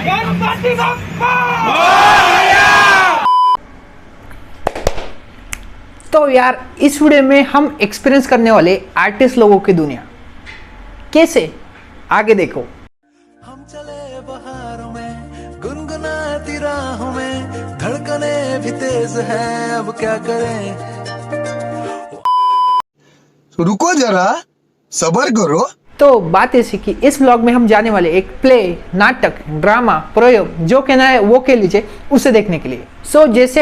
गणपति बप्पा। तो यार इस वीडियो में हम एक्सपीरियंस करने वाले आर्टिस्ट लोगों की दुनिया कैसे, आगे देखो। हम चले बहारों में गुनगुनाती राहों में, धड़कने भी तेज है अब क्या करें। रुको जरा, सबर करो। तो बात ऐसी कि इस व्लॉग में हम जाने वाले एक प्ले, नाटक, ड्रामा, प्रयोग, जो कहना है वो कह लीजिए, उसे देखने के लिए। जैसे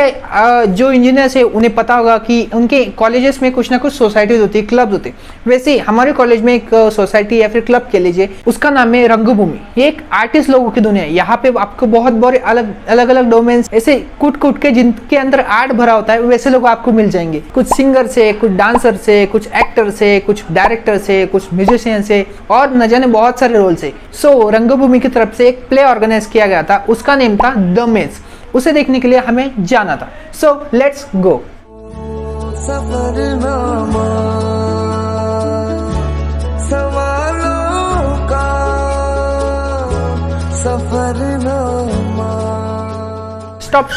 जो इंजीनियर्स है उन्हें पता होगा कि उनके कॉलेजेस में कुछ ना कुछ सोसाइटीज होती है, क्लब्स होते हैं। वैसे हमारे कॉलेज में एक सोसाइटी या फिर क्लब कह लीजिए, उसका नाम है रंगभूमि। ये एक आर्टिस्ट लोगों की दुनिया है। यहाँ पे आपको बहुत बड़े अलग अलग डोमेन्स ऐसे कूट के जिनके अंदर आर्ट भरा होता है, वैसे लोग आपको मिल जाएंगे। कुछ सिंगर से, कुछ डांसर से, कुछ एक्टर से, कुछ डायरेक्टर से, कुछ म्यूजिशियन से, और न जाने बहुत सारे रोल से। रंगभूमि की तरफ से एक प्ले ऑर्गेनाइज किया गया था, उसका नेम था द मेज। उसे देखने के लिए हमें जाना था। Let's go. सफरनामा सवालों का सफरनामा। स्टॉप।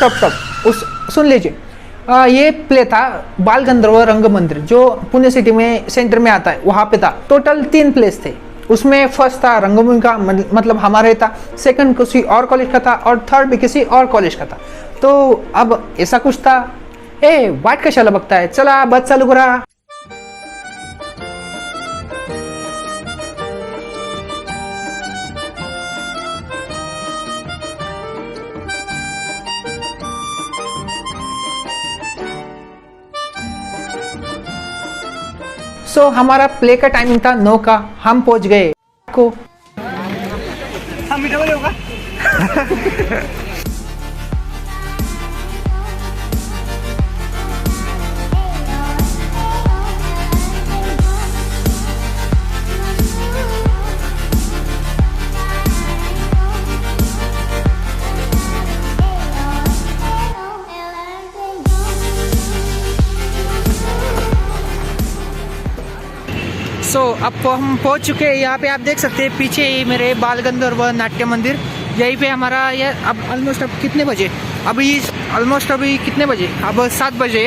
सुन लीजिए, ये प्ले था बाल गंधर्व रंग मंदिर, जो पुणे सिटी में सेंटर में आता है, वहां पे था। टोटल 3 प्लेस थे। उसमें फर्स्ट था रंगभूमि का, मतलब हमारे था। सेकंड किसी और कॉलेज का था, और थर्ड भी किसी और कॉलेज का था। तो अब ऐसा कुछ था। वाट कशाला बघताय, चला बस चालू करा। हमारा प्ले का टाइमिंग था 9 का। हम पहुंच गए को। अब हम पहुंच चुके हैं। यहाँ पे आप देख सकते हैं पीछे ही मेरे बाल गंधर्व नाट्य मंदिर। यहीं पे हमारा ये अब ऑलमोस्ट अब कितने बजे, अभी कितने बजे, अब 7 बजे,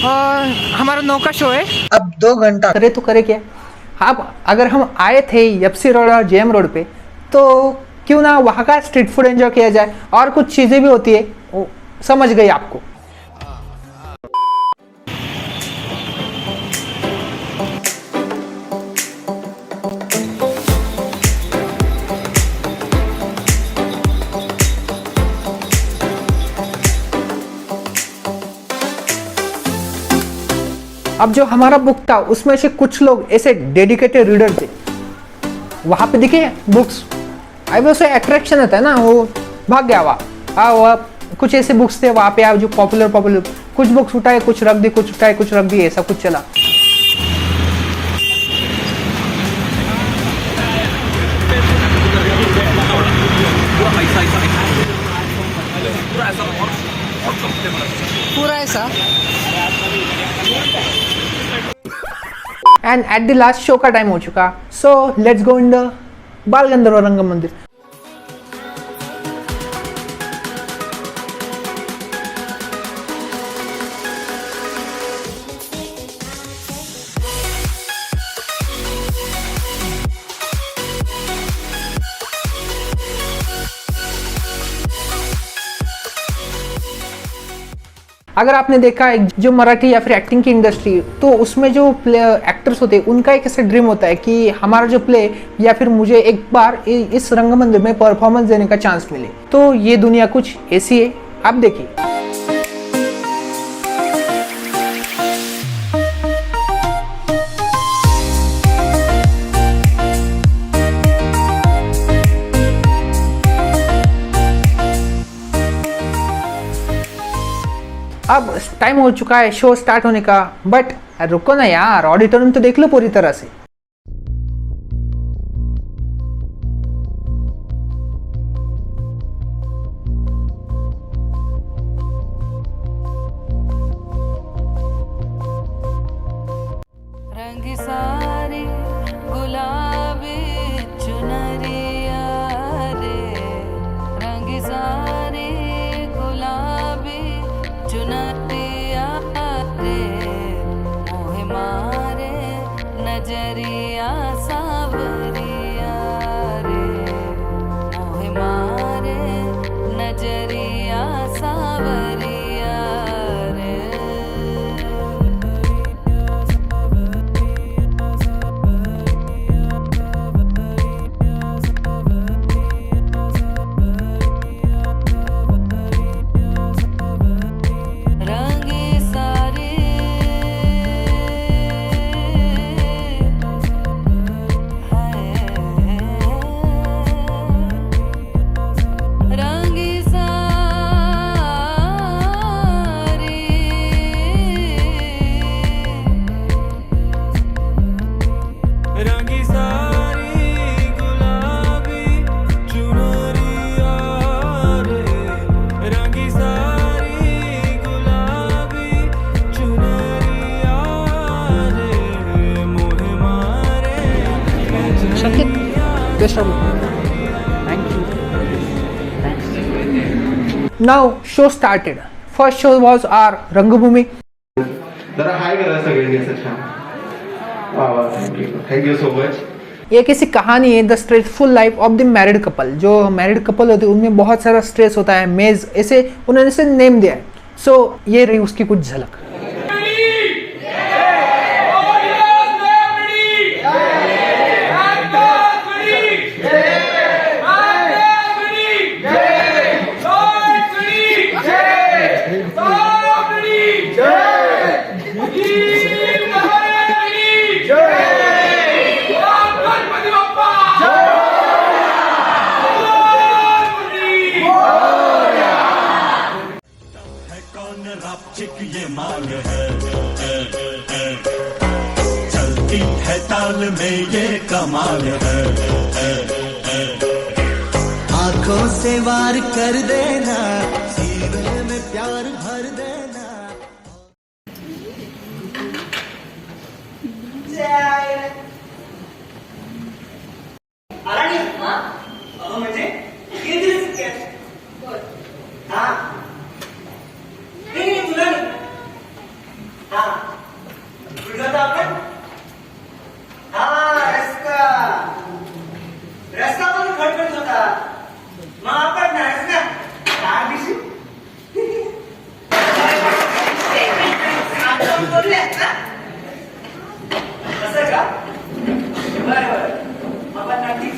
और हमारा 9 का शो है। अब 2 घंटा करे तो करे क्या। अब अगर हम आए थे एफसी रोड और जेएम रोड पे, तो क्यों ना वहाँ का स्ट्रीट फूड एंजॉय किया जाए, और कुछ चीज़ें भी होती है, समझ गई आपको। अब जो हमारा बुक था, उसमें से कुछ लोग ऐसे डेडिकेटेड रीडर थे। वहां पे दिखे बुक्स, अब उसे अट्रैक्शन होता है ना, वो भाग गया वहाँ। कुछ ऐसे बुक्स थे वहाँ पे, आप जो पॉपुलर कुछ बुक्स उठाए, कुछ रख दी, कुछ उठाए, कुछ रख दी, ऐसा कुछ चला। पूरा ऐसा। End at the last show का टाइम हो चुका। लेट्स गो इन द बाल गंधर्व रंग मंदिर। अगर आपने देखा है जो मराठी या फिर एक्टिंग की इंडस्ट्री, तो उसमें जो एक्टर्स होते हैं, उनका एक ऐसा ड्रीम होता है कि हमारा जो प्ले या फिर मुझे एक बार इस रंग मंदिर में परफॉर्मेंस देने का चांस मिले। तो ये दुनिया कुछ ऐसी है, आप देखिए। अब टाइम हो चुका है शो स्टार्ट होने का, बट रुको ना यार, ऑडिटोरियम तो देख लो पूरी तरह से। रंग सारी गुलाबी चुनरिया रे, Now show started. First show was our Rangbhoomi. जरा हाय करा सगळ्यांनी असं छान. वा वा, थँक्यू सो मच. ये कैसी कहानी है the stressful life of the married couple. जो मैरिड कपल होते हैं उनमें बहुत सारा स्ट्रेस होता है, मेज ऐसे उन्होंने इसे नेम दिया है. सो ये रही उसकी कुछ झलक. ये माल है, चलती है ताल में ये कमाल है. आंखों से वार कर देना, सीने में प्यार भर देना. म्हणजे किती दिवस हा नाही तुला नाही हा तुझं तर आपण हा रस्ता पण खटखट होता मग आपण ना रस्ता काय दिशी बोलूयात ना असं का बरं बरं आपण नक्की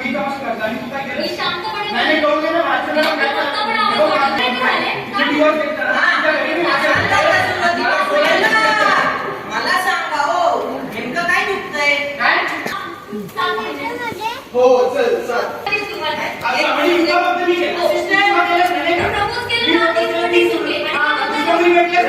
मी शांतपणे नाही करू दे ना वाचनाला काय पण आवाज मला सांगा हो नेमकं काय दुखतंय काय हो चल चल आता मी तुला फक्त मी प्रपोज केलं ना ती छोटी सुटे आणि मी भेटले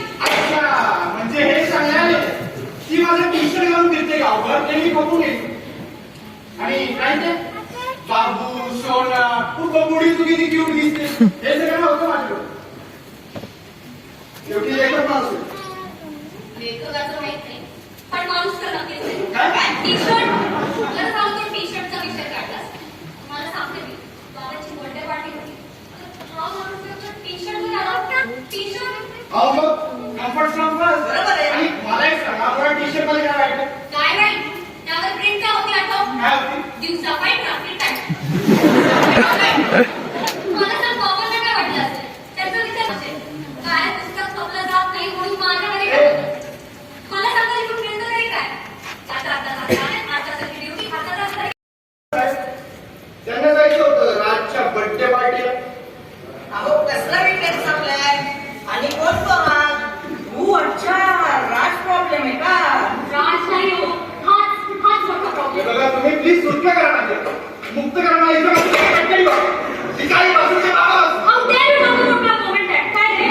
म्हणजे हे सांगण्याने की माझं टी-शर्ट घालून फिरते गावभर ते मी खपून येतो आणि काय ते बाबू सोना तू बबुडी तू किती क्यूट दिसते हे सगळं होतं माझ्याकडे शेवटी लेखक माणूस लेखकाचं माहित नाही पण माणूस तर नक्कीच आहे. काय टी-शर्ट तुला सांगतो टी-शर्टचा विषय काढलास मला सांगते मी बाबाची बर्थडे पार्टी होती हा माणूस टी-शर्ट वर आला टी-शर्ट अहो मग कम्फर्ट संपलास बरोबर आहे आणि मला एक सांग आपण टी-शर्ट मध्ये काय वाटतं काय नाही त्यावर प्रिंट काय होती आठव काय होती दिवसा पाहिजे रात्री मला सांग बाबांना काय वाटलं असेल त्याचा विचार असेल काय पुस्तक छापलं जात नाही म्हणून माझ्याकडे काय होतं? मला सांगा इथून प्रिंट तरी काय आता ड्युटी हातात त्यांना जायचं होतं राजच्या बर्थडे पार्टीला अहो कसला विकेट संपलाय आणि कोण तो हा तू अच्छा राज प्रॉब्लेम आहे का राज नाही हो हाच मोठा प्रॉब्लेम बघा तुम्ही प्लीज सुटका करा माझे मुक्त करा मला इथं काही बाजूचे बाबा अहो ते मी नको मोठा मोमेंट आहे काय रे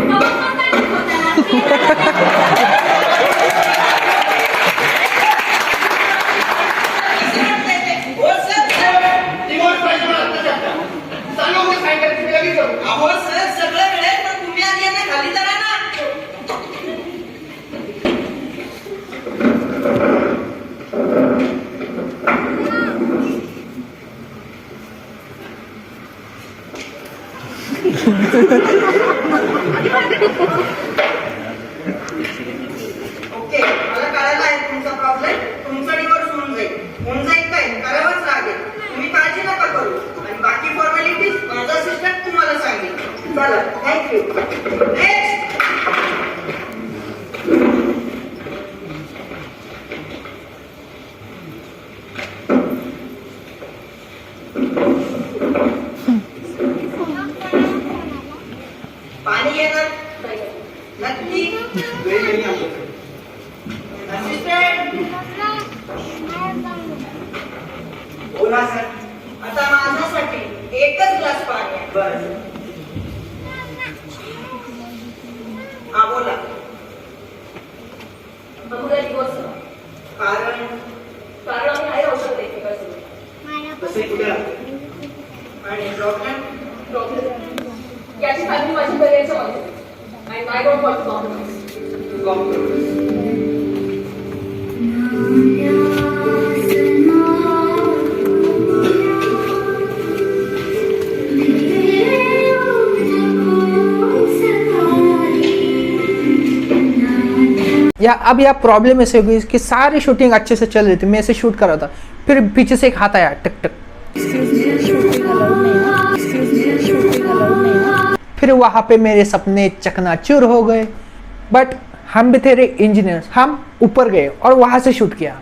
नमस्कार काय होता अहो सर सगळं मिळेल पण तुम्ही आधी यांना खाली करा ना ओके मला कळायला आहे तुमचा प्रॉब्लेम तुमचा डिवोर्स होऊन जाईल काय करावंच लागेल तुम्ही काळजी नका करू आणि बाकी फॉर्मॅलिटीज माझा असिस्टंट तुम्हाला सांगेल चला थँक्यू नेक्स्ट काम करतोय. या अब यह प्रॉब्लम ऐसे हुई कि सारी शूटिंग अच्छे से चल रही थी, मैं ऐसे शूट कर रहा था, फिर पीछे से एक हाथ आया टक टक, फिर वहां पे मेरे सपने चकनाचूर हो गए. बट हम भी थे इंजीनियर्स, हम ऊपर गए और वहां से शूट किया.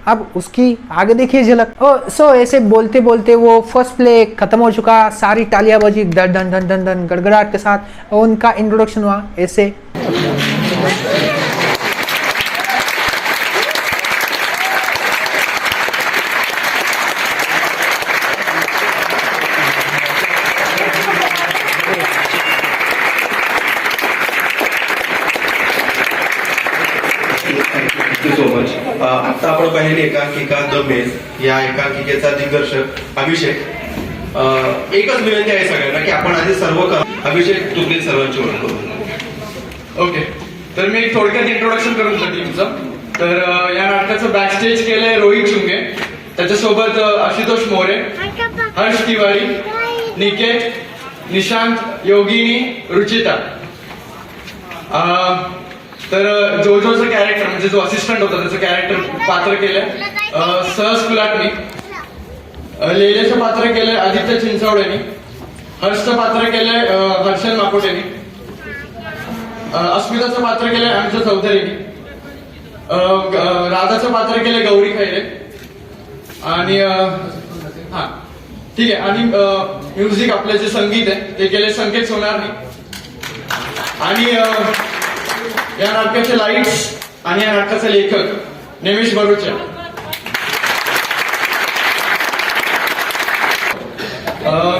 अब उसकी आगे देखिए झलक. सो ऐसे बोलते बोलते वो फर्स्ट प्ले खत्म हो चुका, सारी तालियां बजी done done done done done गड़गड़ाहट के साथ, और उनका इंट्रोडक्शन हुआ ऐसे. Thank you so much. आता आपण पाहिली एकांकिका द मेज, या एकांकिकेचा दिग्दर्शक अभिषेक. एकच विनंती आहे सगळ्यांना की आपण आधी सर्व करा. अभिषेक, तू प्लीज सर्वांची ओळख करू. ओके, तर मी थोडक्यात इंट्रोडक्शन करून देतो टीमचं. तर या नाटकाचं बॅकस्टेज केलंय रोहित चुंगे, त्याच्यासोबत आशुतोष मोरे, हर्ष तिवारी, निकेत, निशांत, योगिनी, रुचिता. तर जोजोचं कॅरेक्टर म्हणजे जो असिस्टंट होता त्याचं कॅरेक्टर पात्र केलंय सहज कुलाटनी. लेलेचं पात्र केलंय आदित्य चिंचवडेनी. हर्षचं पात्र केलंय हर्षल माकोटेनी. अस्मिताचं पात्र केलंय अंश चौधरीनी. राधाचं पात्र केलंय गौरी खैरे. आणि हा ठीक आहे. आणि म्युझिक आपले जे संगीत आहे ते केले संकेत सोनारनी. आणि या नाटकाचे लाईट्स आणि या नाटकाचे लेखक नेमिष बरुच्या.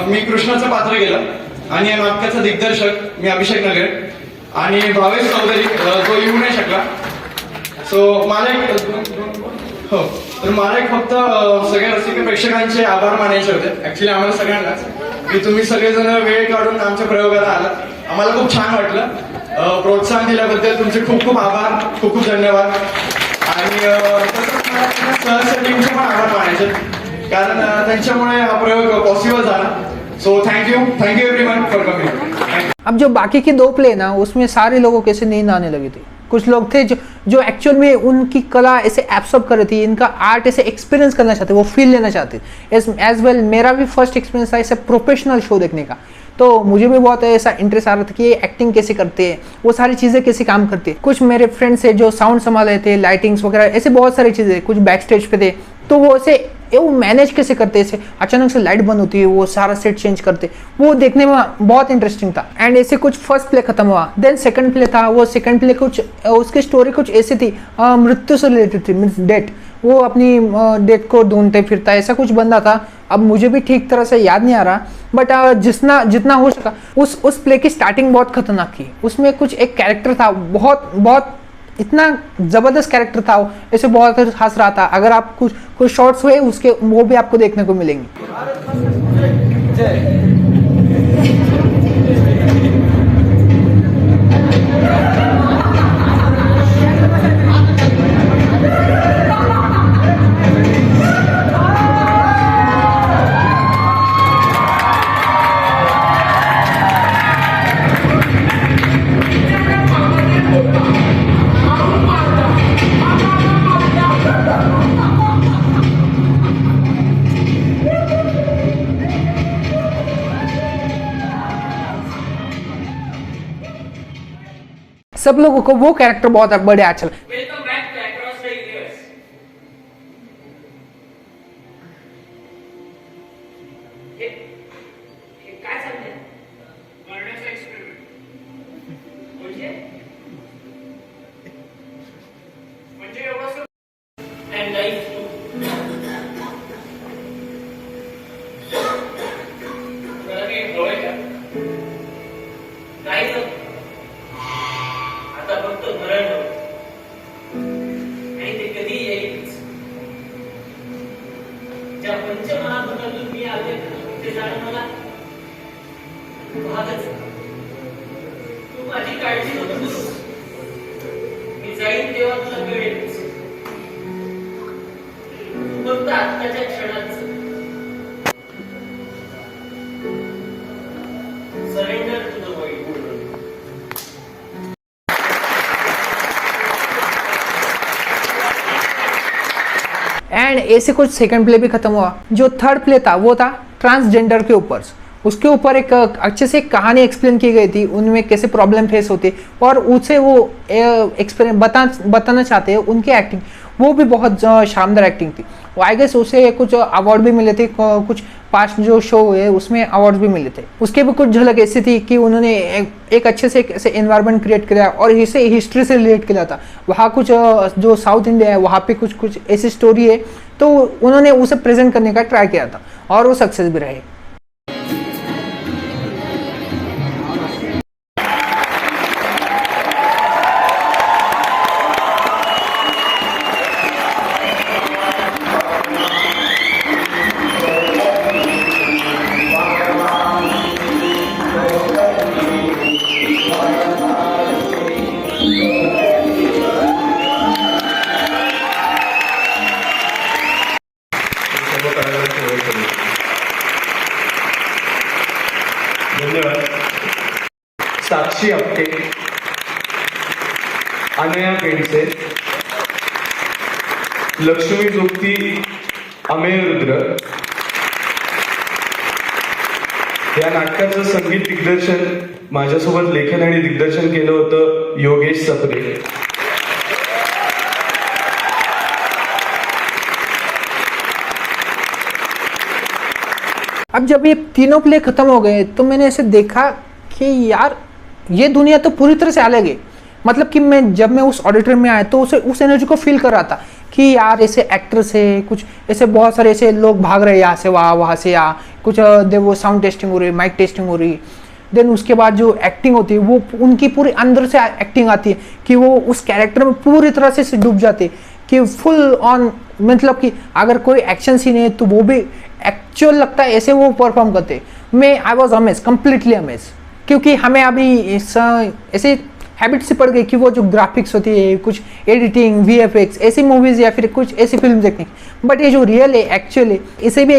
मी कृष्णाचं पात्र केलं आणि या नाटकाचा दिग्दर्शक मी अभिषेक नगरे. आणि भावेश चौधरी तो येऊ नाही शकला. सो मला हो, तर मला एक फक्त सगळ्या रसिक प्रेक्षकांचे आभार मानायचे होते ऍक्च्युली आम्हाला सगळ्यांनाच, की तुम्ही सगळेजण वेळ काढून आमच्या प्रयोगाला आलात. आम्हाला खूप छान वाटलं. प्रोत्साहन दिल्याबद्दल तुमचे खूप खूप आभार, खूप खूप धन्यवाद. आणि सहर्ष टीमचे पण आभार मानायचे, कारण त्यांच्यामुळे हा प्रयोग पॉसिबल झाला. So thank you everyone for coming. अब जो बाकी के 2 प्ले ना, उसमें सारे लोगों को ऐसे नींद आने लगी थी. कुछ लोग थे जो एक्चुअल में उनकी कला ऐसे एब्सॉर्ब कर रही थी, इनका आर्ट ऐसे एक्सपीरियंस करना चाहते, वो फील लेना चाहते. एज वेल मेरा भी फर्स्ट एक्सपीरियंस था ऐसे प्रोफेशनल शो देखने का, तो मुझे भी बहुत ऐसा इंटरेस्ट आ रहा था कि ये एक्टिंग कैसे करते हैं, वो सारी चीज़ें कैसे काम करती है. कुछ मेरे फ्रेंड्स है जो साउंड संभाल रहे थे, लाइटिंग्स वगैरह, ऐसे बहुत सारी चीज़ें. कुछ बैक स्टेज पे थे, तो वो ऐसे वो मैनेज कैसे करते, ऐसे अचानक से लाइट बंद होती है, वो सारा सेट चेंज करते, वो देखने में बहुत इंटरेस्टिंग था. एंड ऐसे कुछ फर्स्ट प्ले खत्म हुआ, देन सेकंड प्ले था. वो सेकंड प्ले कुछ उसकी स्टोरी कुछ ऐसी थी, मृत्यु से रिलेटेड थी, मीन्स डेथ. वो अपनी डेथ को ढूंढते फिरता, ऐसा कुछ बंदा था. अब मुझे भी ठीक तरह से याद नहीं आ रहा, बट जितना हो सका उस प्ले की स्टार्टिंग बहुत खतरनाक थी. उसमें कुछ एक कैरेक्टर था, बहुत इतना जबरदस्त कैरेक्टर था, वो ऐसे बहुत हंस रहा था. अगर आप कुछ शॉर्ट्स हुए उसके, वो भी आपको देखने को मिलेंगे. सब लोगों को वो कैरेक्टर बहुत बढ़िया अच्छा लगा. Welcome back to Across the Universe. हे काय चाललंय? मरण्याचा एक्सपेरिमेंट. म्हणजे एवढं and life too. जरा काही हवंय का? नाही तर आता फक्त मरण हवं. भागच. तू माझी काळजी नको करूस. मी जाईन तेव्हा तुला मिळेल. तू फक्त आत्ताच्या क्षणात surrender to the world. And ऐसे कुछ सेकंड प्ले भी खत्म हुआ. जो थर्ड प्ले था वो था ट्रांसजेंडर के ऊपर. उसके ऊपर एक अच्छे से कहानी एक्सप्लेन की गई थी, उनमें कैसे प्रॉब्लम फेस होते और उससे वो एक्सपीरियंस बताना चाहते हैं. उनकी एक्टिंग वो भी बहुत शानदार एक्टिंग थी. आई गेस उसे कुछ अवार्ड भी मिले थे, कुछ पास्ट जो शो हुए उसमें अवार्ड भी मिले थे. उसके भी कुछ झलक ऐसी थी कि उन्होंने एक अच्छे से ऐसे एनवायरनमेंट क्रिएट किया और इसे हिस्ट्री से रिलेट किया था. वहाँ कुछ जो साउथ इंडिया है वहाँ पे कुछ ऐसी स्टोरी है, तो उन्होंने उसे प्रेजेंट करने का ट्राई किया था और वो सक्सेस भी रहे. धन्यवाद. साक्षी आपटे, अनया पेंडसे, लक्ष्मी जोगती, अमेय रुद्र. या नाटकाचं संगीत दिग्दर्शन माझ्यासोबत लेखन आणि दिग्दर्शन केलं होतं योगेश सप्रे. अब जब ये तीनों प्ले खत्म हो गए तो मैंने ऐसे देखा कि यार ये दुनिया तो पूरी तरह से अलग है. मतलब कि जब मैं उस ऑडिटोरियम में आया तो उस एनर्जी को फील कर रहा था कि यार ऐसे एक्टर्स है, कुछ ऐसे बहुत सारे ऐसे लोग भाग रहे हैं यहाँ से वहाँ से यहाँ, कुछ वो साउंड टेस्टिंग हो रही है, माइक टेस्टिंग हो रही है. देन उसके बाद जो एक्टिंग होती है वो उनकी पूरी अंदर से एक्टिंग आती है कि वो उस कैरेक्टर में पूरी तरह से डूब जाते कि फुल ऑन. मतलब कि अगर कोई एक्शन सीन है तो वो भी एक्चुअल लगता है ऐसे वो परफॉर्म करते. मैं आई वॉज अमेज, कंप्लीटली अमेज. क्योंकि हमें अभी ऐसे हैबिट से पड़ गई कि वो जो ग्राफिक्स होती है, कुछ एडिटिंग, वीएफएक्स, ऐसी मूवीज या फिर कुछ ऐसी फिल्म देखने. बट ये जो रियल है, एक्चुअल है, इसे भी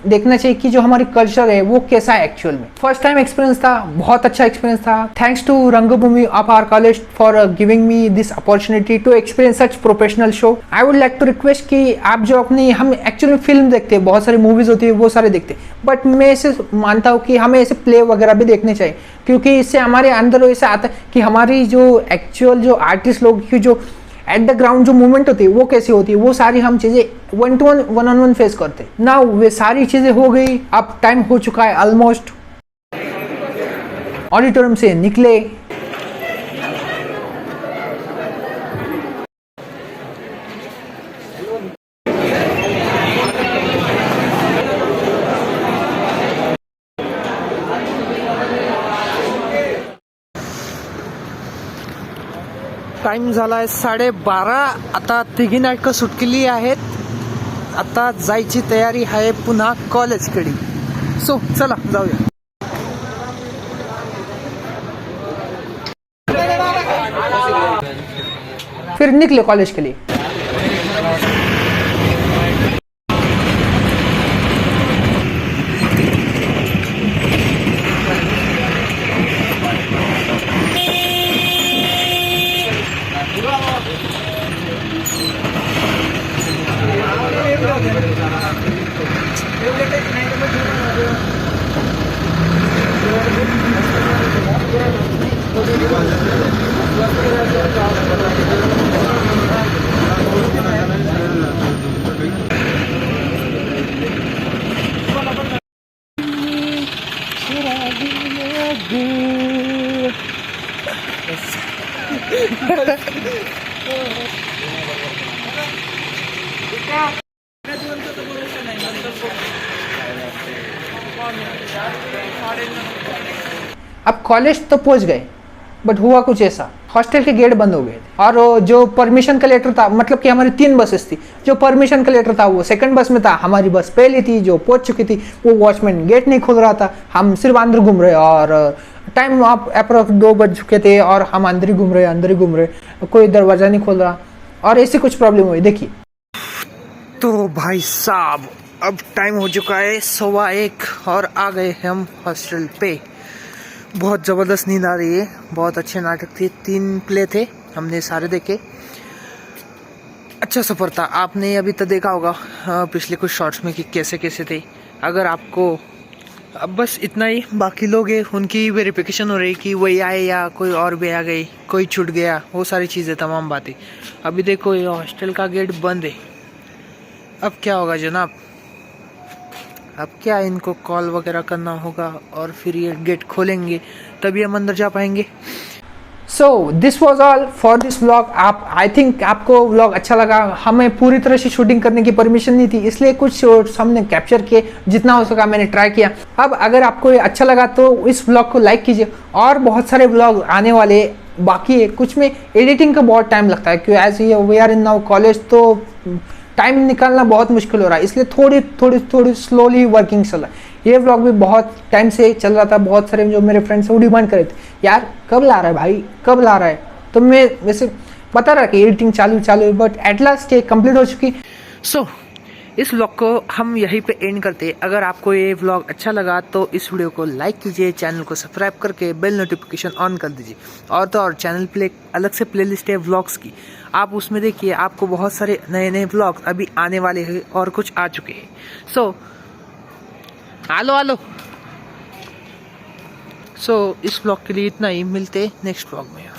देखना चाहिए कि जो हमारी कल्चर है वो कैसा है एक्चुअल में. फर्स्ट टाइम एक्सपीरियंस था, बहुत अच्छा एक्सपीरियंस था. Thanks to Rangbhoomi of our college for giving me this opportunity to experience such professional show. I would like to request कि आप जो अपनी, हम एक्चुअली फिल्म देखते हैं, बहुत सारी मूवीज होती है, वो सारे देखते हैं, बट मैं ऐसे मानता हूँ कि हमें ऐसे प्ले वगैरह भी देखने चाहिए. क्योंकि इससे हमारे अंदर ऐसा आता है कि हमारी जो एक्चुअल जो आर्टिस्ट लोग की जो एट द ग्राउंड जो मूवमेंट होती है वो कैसी होती है, वो सारी हम चीज़ें वन ऑन वन फेस करते हैं. नाउ वे सारी चीज़ें हो गई. अब टाइम हो चुका है ऑलमोस्ट. ऑडिटोरियम से निकले. टाइम झाला आहे 12:30. आता तिघी नाटकं सुटलेली आहेत. आता जायची तयारी आहे पुन्हा कॉलेजकडे. सो चला जाऊया. फिर निकले कॉलेज के लिए. अब कॉलेज तो पहुंच गए, बट हुआ कुछ ऐसा, हॉस्टल के गेट बंद हो गए थे और जो परमिशन का लेटर था, मतलब कि हमारी 3 बसेस थी, जो परमिशन का लेटर था वो सेकंड बस में था, हमारी बस पहली थी जो पहुंच चुकी थी, वो वॉचमैन गेट नहीं खोल रहा था, हम सिर्फ अंदर घूम रहे और टाइम आप अप्रोक्स 2 बज चुके थे और हम अंदर ही घूम रहे, कोई दरवाजा नहीं खोल रहा और ऐसी कुछ प्रॉब्लम हुई। देखिए तो भाई साहब अब टाइम हो चुका है 1:15 और आ गए हम हॉस्टल पे। बहुत ज़बरदस्त नींद आ रही है, बहुत अच्छे नाटक थे, 3 प्ले थे, हमने सारे देखे, अच्छा सफ़र था। आपने अभी तक देखा होगा पिछले कुछ शॉर्ट्स में कि कैसे कैसे थे। अगर आपको अब बस इतना ही, बाकी लोग हैं उनकी वेरिफिकेशन हो रही कि वही आए या कोई और भी आ गई, कोई छूट गया, वो सारी चीज़ें तमाम बातें। अभी देखो ये हॉस्टल का गेट बंद है, अब क्या होगा जनाब? अब क्या इनको कॉल वगैरह करना होगा और फिर ये गेट खोलेंगे तभी हम अंदर जा पाएंगे। So this was all for this vlog. आप आई थिंक आपको व्लॉग अच्छा लगा। हमें पूरी तरह से शूटिंग करने की परमिशन नहीं थी, इसलिए कुछ शॉट्स हमने कैप्चर किए, जितना हो सका मैंने ट्राई किया। अब अगर आपको ये अच्छा लगा तो इस व्लॉग को लाइक कीजिए, और बहुत सारे व्लॉग आने वाले बाकी है। कुछ में एडिटिंग का बहुत टाइम लगता है क्योंकि as we are in now college, तो टाइम निकालना बहुत मुश्किल हो रहा है, इसलिए थोड़ी स्लोली वर्किंग चल रहा है। ये व्लॉग भी बहुत टाइम से चल रहा था, बहुत सारे जो मेरे फ्रेंड्स हैं वो डिमांड कर रहे थे यार कब ला रहा है भाई, कब ला रहा है। तो मैं वैसे बता रहा कि एडिटिंग चालू है, बट एट लास्ट ये कंप्लीट हो चुकी। सो इस व्लॉग को हम यहीं पे एंड करते हैं। अगर आपको ये व्लॉग अच्छा लगा तो इस वीडियो को लाइक कीजिए, चैनल को सब्सक्राइब करके बेल नोटिफिकेशन ऑन कर दीजिए। और तो और चैनल पे एक अलग से प्लेलिस्ट है व्लॉग्स की, आप उसमें देखिए, आपको बहुत सारे नए व्लॉग अभी आने वाले हैं और कुछ आ चुके हैं। सो इस व्लॉग के लिए इतना ही, मिलते नेक्स्ट व्लॉग में।